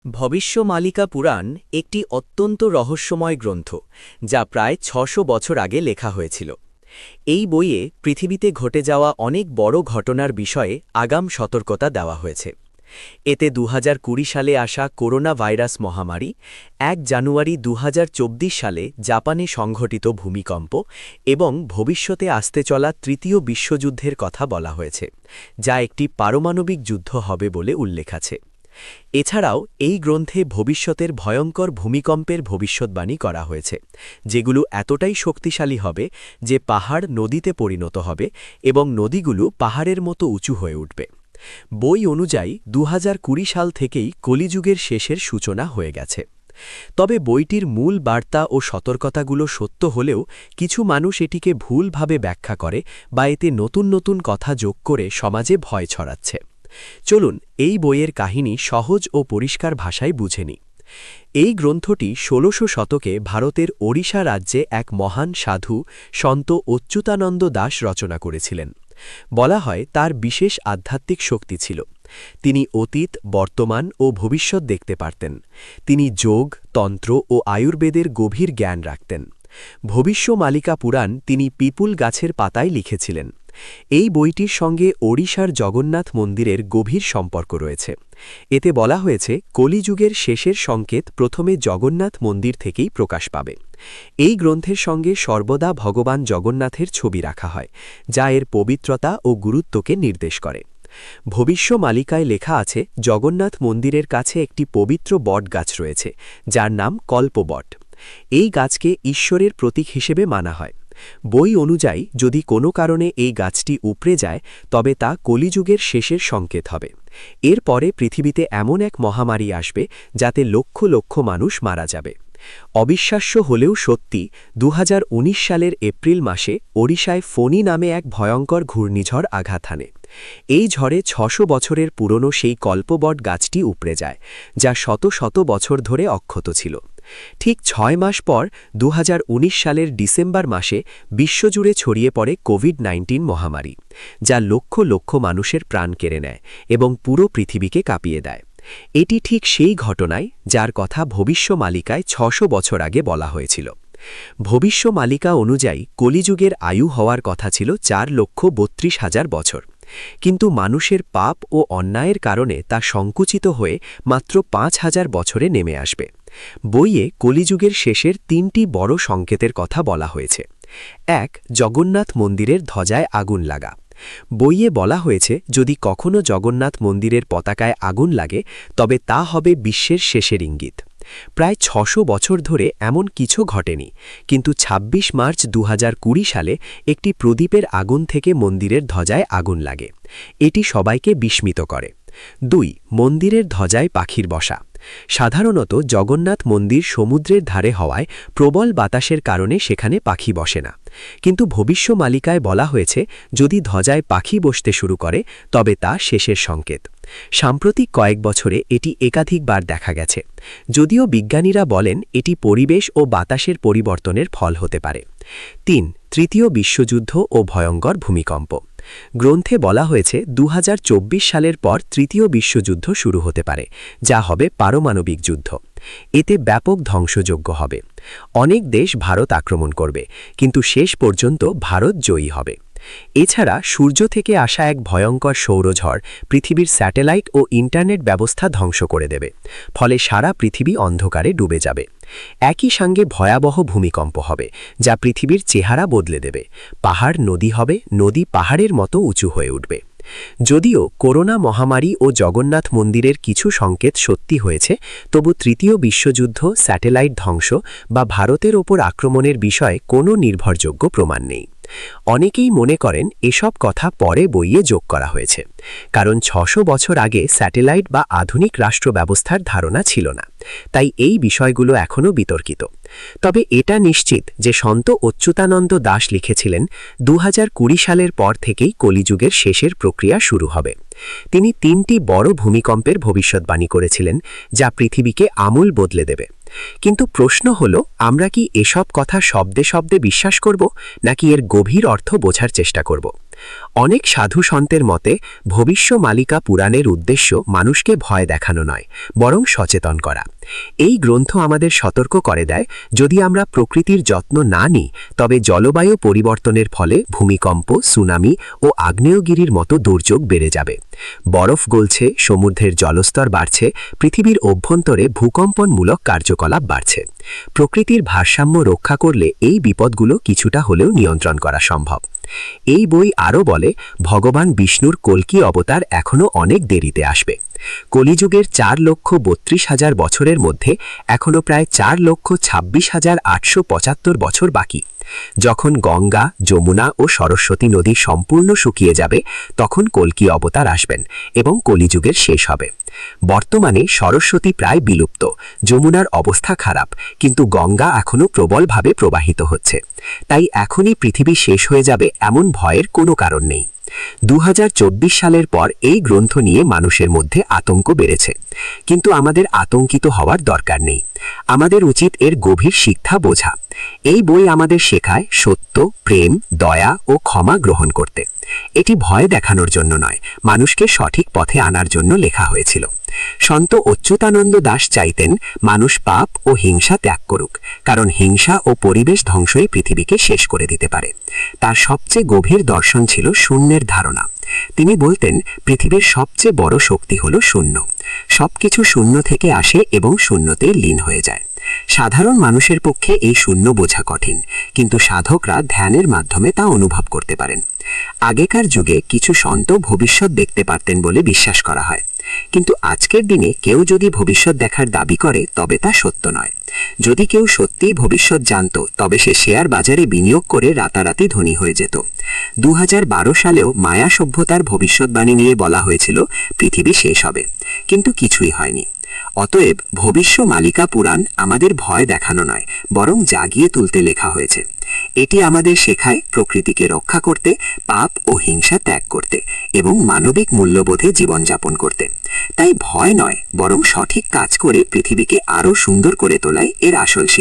ভবিষ্যমালিকা পুরাণ একটি অত্যন্ত রহস্যময় গ্রন্থ যা প্রায় ৬০০ বছর আগে লেখা হয়েছিল। এই বইয়ে পৃথিবীতে ঘটে যাওয়া অনেক বড় ঘটনার বিষয়ে আগাম সতর্কতা দেওয়া হয়েছে। এতে ২০২০ সালে আসা করোনা ভাইরাস মহামারী, ১ জানুয়ারি ২০২৪ সালে জাপানে সংঘটিত ভূমিকম্প এবং ভবিষ্যতে আসতে চলা তৃতীয় বিশ্বযুদ্ধের কথা বলা হয়েছে, যা একটি পারমাণবিক যুদ্ধ হবে বলে উল্লেখ আছে। এছাড়াও এই গ্রন্থে ভবিষ্যতের ভয়ঙ্কর ভূমিকম্পের ভবিষ্যদ্বাণী করা হয়েছে, যেগুলো এতটাই শক্তিশালী হবে যে পাহাড় নদীতে পরিণত হবে এবং নদীগুলো পাহাড়ের মতো উঁচু হয়ে উঠবে। বই অনুযায়ী ২০২০ সাল থেকেই কলিযুগের শেষের সূচনা হয়ে গেছে। তবে বইটির মূল বার্তা ও সতর্কতাগুলো সত্য হলেও কিছু মানুষ এটিকে ভুলভাবে ব্যাখ্যা করে বা এতে নতুন নতুন কথা যোগ করে সমাজে ভয় ছড়াচ্ছে। চলুন এই বইয়ের কাহিনী সহজ ও পরিষ্কার ভাষায় বুঝে নিই। এই গ্রন্থটি ১৬০০ শতকে ভারতের ওড়িশা রাজ্যে এক মহান সাধু সন্ত অচ্যুতানন্দ দাস রচনা করেছিলেন। বলা হয় তার বিশেষ আধ্যাত্মিক শক্তি ছিল। তিনি অতীত, বর্তমান ও ভবিষ্যৎ দেখতে পারতেন। তিনি যোগ, তন্ত্র ও আয়ুর্বেদের গভীর জ্ঞান রাখতেন। ভবিষ্যমালিকা পুরাণ তিনি পিপুল গাছের পাতায় লিখেছিলেন। এই বইটির সঙ্গে ওড়িশার জগন্নাথ মন্দিরের গভীর সম্পর্ক রয়েছে। এতে বলা হয়েছে কলিযুগের শেষের সংকেত প্রথমে জগন্নাথ মন্দির থেকেই প্রকাশ পাবে। এই গ্রন্থের সঙ্গে সর্বদা ভগবান জগন্নাথের ছবি রাখা হয়, যা এর পবিত্রতা ও গুরুত্বকে নির্দেশ করে। ভবিষ্যমালিকায় লেখা আছে জগন্নাথ মন্দিরের কাছে একটি পবিত্র বট গাছ রয়েছে, যার নাম কল্পবট। এই গাছকে ঈশ্বরের প্রতীক হিসেবে মানা হয়। বই অনুযায়ী যদি কোনো কারণে এই গাছটি উপড়ে যায় তবে তা কলিযুগের শেষের সংকেত হবে। এরপরে পৃথিবীতে এমন এক মহামারী আসবে যাতে লক্ষ লক্ষ মানুষ মারা যাবে। অবিশ্বাস্য হলেও সত্যি, ২০১৯ সালের এপ্রিল মাসে ওড়িশায় ফণী নামে এক ভয়ঙ্কর ঘূর্ণিঝড় আঘাত হানে। এই ঝড়ে ৬০০ বছরের পুরনো সেই কল্পবট গাছটি উপড়ে যায়, যা শত শত বছর ধরে অক্ষত ছিল। ঠিক ৬ মাস পর ২০১৯ সালের ডিসেম্বর মাসে বিশ্বজুড়ে ছড়িয়ে পড়ে কোভিড-১৯ মহামারী, যা লক্ষ লক্ষ মানুষের প্রাণ কেড়ে নেয় এবং পুরো পৃথিবীকে কাঁপিয়ে দেয়। এটি ঠিক সেই ঘটনাই যার কথা ভবিষ্যমালিকায় ৬০০ বছর আগে বলা হয়েছিল। ভবিষ্যমালিকা অনুযায়ী কলিযুগের আয়ু হওয়ার কথা ছিল ৪,৩২,০০০ বছর, কিন্তু মানুষের পাপ ও অন্যায়ের কারণে তা সংকুচিত হয়ে মাত্র ৫,০০০ বছরে নেমে আসবে। বইয়ে কলিযুগের শেষের ৩টি বড় সংকেতের কথা বলা হয়েছে। ১. জগন্নাথ মন্দিরের ধ্বজায় আগুন লাগা। বইয়ে বলা হয়েছে যদি কখনো জগন্নাথ মন্দিরের পতাকায় আগুন লাগে তবে তা হবে বিশ্বের শেষের ইঙ্গিত। প্রায় ৬০০ বছর ধরে এমন কিছু ঘটেনি, কিন্তু ২৬ মার্চ ২০২০ সালে একটি প্রদীপের আগুন থেকে মন্দিরের ধ্বজায় আগুন লাগে। এটি সবাইকে বিস্মিত করে। ২. মন্দিরের ধ্বজায় পাখির বসা। সাধারণত জগন্নাথ মন্দির সমুদ্রের ধারে হওয়ায় প্রবল বাতাসের কারণে সেখানে পাখি বসে না, কিন্তু ভবিষ্যমালিকায় বলা হয়েছে যদি ধ্বজায় পাখি বসতে শুরু করে তবে তা শেষের সংকেত। সাম্প্রতিক কয়েক বছরে এটি একাধিকবার দেখা গেছে, যদিও বিজ্ঞানীরা বলেন এটি পরিবেশ ও বাতাসের পরিবর্তনের ফল হতে পারে। ৩. তৃতীয় বিশ্বযুদ্ধ ও ভয়ঙ্কর ভূমিকম্প। গ্রন্থে বলা হয়েছে ২০২৪ সালের পর তৃতীয় বিশ্বযুদ্ধ শুরু হতে পারে, যা হবে পারমাণবিক যুদ্ধ। এতে ব্যাপক ধ্বংসযজ্ঞ হবে। অনেক দেশ ভারত আক্রমণ করবে, কিন্তু শেষ পর্যন্ত ভারত জয়ী হবে। এছাড়া সূর্য থেকে আসা এক ভয়ঙ্কর সৌরঝড় পৃথিবীর স্যাটেলাইট ও ইন্টারনেট ব্যবস্থা ধ্বংস করে দেবে, ফলে সারা পৃথিবী অন্ধকারে ডুবে যাবে। একই সঙ্গে ভয়াবহ ভূমিকম্প হবে, যা পৃথিবীর চেহারা বদলে দেবে। পাহাড় নদী হবে, নদী পাহাড়ের মতো উঁচু হয়ে উঠবে। যদিও করোনা মহামারী ও জগন্নাথ মন্দিরের কিছু সংকেত সত্যি হয়েছে, তবু তৃতীয় বিশ্বযুদ্ধ, স্যাটেলাইট ধ্বংস বা ভারতের ওপর আক্রমণের বিষয়ে কোনো নির্ভরযোগ্য প্রমাণ নেই। অনেকেই মনে করেন এসব কথা পরে বইয়ে যোগ করা হয়েছে, কারণ ৬০০ বছর আগে স্যাটেলাইট বা আধুনিক রাষ্ট্র ব্যবস্থার ধারণা ছিল না। তাই এই বিষয়গুলো এখনও বিতর্কিত। তবে এটা নিশ্চিত যে সন্ত অচ্যুতানন্দ দাস লিখেছিলেন 2020 সালের পর থেকেই কলিযুগের শেষের প্রক্রিয়া শুরু হবে। তিনি 3টি বড় ভূমিকম্পের ভবিষ্যৎবাণী করেছিলেন, যা পৃথিবীকে আমূল বদলে দেবে। কিন্তু প্রশ্ন হল, আমরা কি এসব কথা শব্দে শব্দে বিশ্বাস করব, নাকি এর গভীর অর্থ বোঝার চেষ্টা করব? অনেক সাধু সন্তের মতে ভবিষ্যমালিকা পুরাণের উদ্দেশ্য মানুষকে ভয় দেখানো নয়, বরং সচেতন করা। এই গ্রন্থ আমাদের সতর্ক করে দেয়, যদি আমরা প্রকৃতির যত্ন না নিই, তবে জলবায়ু পরিবর্তনের ফলে ভূমিকম্প, সুনামি ও আগ্নেয়গিরির মতো দুর্যোগ বেড়ে যাবে। বরফ গলছে, সমুদ্রের জলস্তর বাড়ছে, পৃথিবীর অভ্যন্তরে ভূকম্পনমূলক কার্যকলাপ বাড়ছে। প্রকৃতির ভারসাম্য রক্ষা করলে এই বিপদগুলো কিছুটা হলেও নিয়ন্ত্রণ করা সম্ভব। এই বই আরও বলে, ভগবান বিষ্ণুর কল্কি অবতার এখনও অনেক দেরিতে আসবে। কলিযুগের 4,32,000 বছরের মধ্যে এখনও প্রায় 4,26,875 বছর বাকি। যখন গঙ্গা, যমুনা ও সরস্বতী নদী সম্পূর্ণ শুকিয়ে যাবে, তখন কল্কি অবতার আসবেন এবং কলিযুগের শেষ হবে। বর্তমানে সরস্বতী প্রায় বিলুপ্ত, যমুনার অবস্থা খারাপ, কিন্তু গঙ্গা এখনও প্রবলভাবে প্রবাহিত হচ্ছে। তাই এখনই পৃথিবী শেষ হয়ে যাবে এমন ভয়ের কোনো কারণ নেই। 2024 সালের পর এই গ্রন্থ নিয়ে মানুষের মধ্যে আতঙ্ক বেড়েছে, কিন্তু আমাদের আতঙ্কিত হওয়ার দরকার নেই। আমাদের উচিত এর গভীর শিক্ষা বোঝা। এই বই আমাদের শেখায় সত্য, প্রেম, দয়া ও ক্ষমা গ্রহণ করতে। এটি ভয় দেখানোর জন্য নয়, মানুষকে সঠিক পথে আনার জন্য লেখা হয়েছিল। সন্ত অচ্যুতানন্দ দাস চাইতেন মানুষ পাপ ও হিংসা ত্যাগ করুক, কারণ হিংসা ও পরিবেশ ধ্বংসই পৃথিবীকে শেষ করে দিতে পারে। তার সবচেয়ে গভীর দর্শন ছিল শূন্যের ধারণা। তিনি বলতেন, পৃথিবীর সবচেয়ে বড় শক্তি হল শূন্য। সবকিছু শূন্য থেকে আসে এবং শূন্যতেই লীন হয়ে যায়। সাধারণ মানুষের পক্ষে এই শূন্য বোঝা কঠিন, কিন্তু সাধকরা ধ্যানের মাধ্যমে তা অনুভব করতে পারেন। আগেকার যুগে কিছু সন্ত ভবিষ্যৎ দেখতে পারতেন বলে বিশ্বাস করা হয়, কিন্তু আজকের দিনে কেউ যদি ভবিষ্যৎ দেখার দাবি করে, তবে তা সত্য নয়। যদি কেউ সত্যিই ভবিষ্যৎ জানত, তবে সে শেয়ার বাজারে বিনিয়োগ করে রাতারাতি ধনী হয়ে যেত। 2012 সালেও মায়া সভ্যতার ভবিষ্যৎবাণী নিয়ে বলা হয়েছিল পৃথিবী শেষ হবে, কিন্তু কিছুই হয়নি। অতএব ভবিষ্যমালিকা পুরাণ আমাদের ভয় দেখানো নয়, বরং জাগিয়ে তুলতে লেখা হয়েছে। এটি আমাদের শেখায় প্রকৃতিকে রক্ষা করতে, পাপ ও হিংসা ত্যাগ করতে এবং মানবিক মূল্যবোধে জীবনযাপন করতে। তাই ভয় নয়, বরং সঠিক কাজ করে পৃথিবীকে আরও সুন্দর করে তোলাই এর আসল শিক্ষা।